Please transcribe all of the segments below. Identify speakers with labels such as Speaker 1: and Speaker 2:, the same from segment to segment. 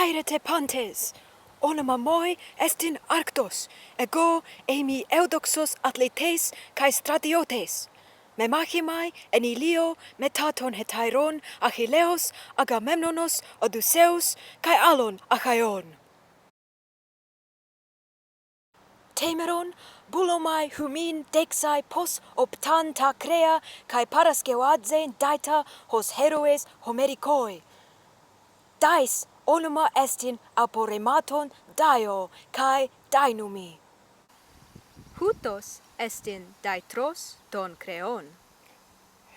Speaker 1: Hairete pantes, onoma moi estin arctos, ego emi eudoxos atletes kai stratiotes. Me machimai en Ilio metaton hetairon Achilleos, Agamemnonos, Odysseus, kai alon Achaion. Temeron, bulomai humin dexai pos optan ta crea, kai paraskeoadzen daita hos heroes homericoi. Dais onoma estin aporematon daio kai dainumi.
Speaker 2: Hutos estin daitros ton creon.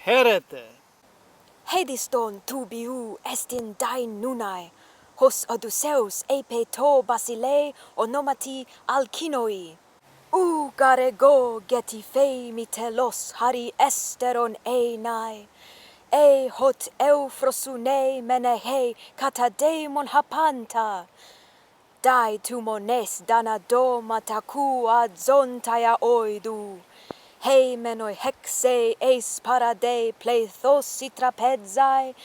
Speaker 3: Herete.
Speaker 1: Hediston tubiu estin dain nunai, hos Odysseus epe to basile onomati alkinoi. Garego geti fei mitelos hari esteron einai, hot eufrosune menehei katadeimon hapanta. Dai tumones danado mataku adzontaya oidu. Hei menoi hexe eis parade plethos trapezai,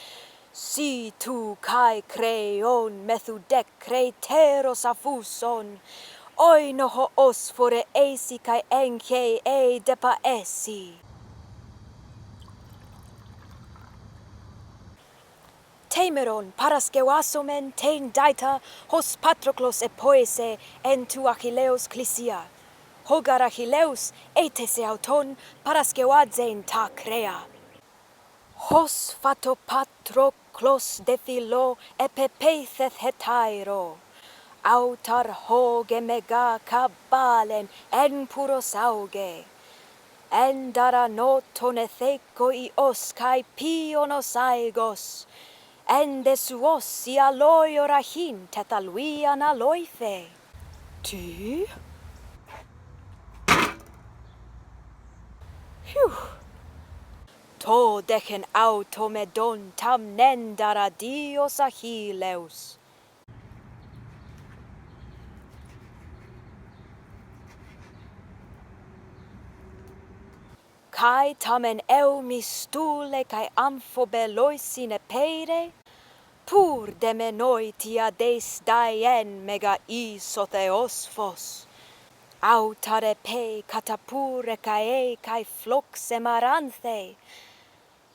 Speaker 1: si tu kai creon methudec creteros afuson, oi noho os fore esi kai enke e depa esi. Temeron paraskewasomen ten daita hos Patroklos epoese en tu Achilleus clisia. Hogar Achilleus etese auton paraskewadzen ta crea. Hos fato Patroklos defilo epepetheth hetairo. Autar hoge mega kabalen en puros auge. En dara noton etheko ios kai pionos aigos. En desuos I aloi orahin tetaluian aloife. Ti? Phew. To dechen automedon tam nendara dios Achilleus. Kai tamen mistule kai amphobeloisine peire, pur demenoi tia des daien mega isotheosphos. Autare pe katapure kai flox emaranthe,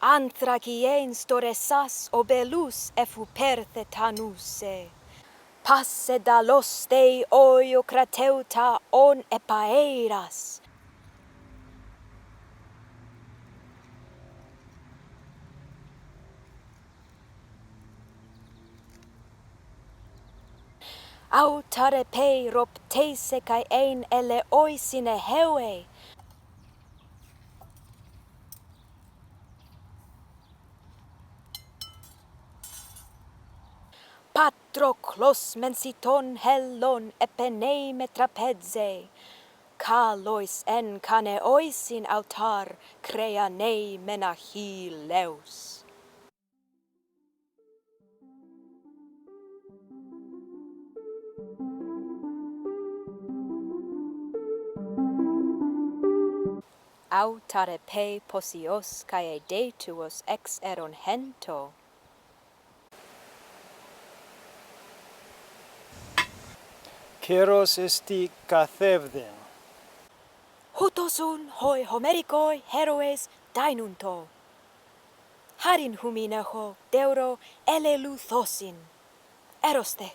Speaker 1: anthracien storesas obelus efuperte tanuse. Passe dalos dei oio crateuta on epaeiras. Autare pe ropteise kai ein eleoisine heue. Patroklos mensiton hellon epeneime trapeze. Kalois en kaneoisin autar crea nei Achilleus. Autare pe posios kai detuos ex eron hento.
Speaker 3: Keros esti kathevden.
Speaker 1: Hutosun hoi homericoi heroes dainunto. Harin humineho deuro eleluthosin. Eroste.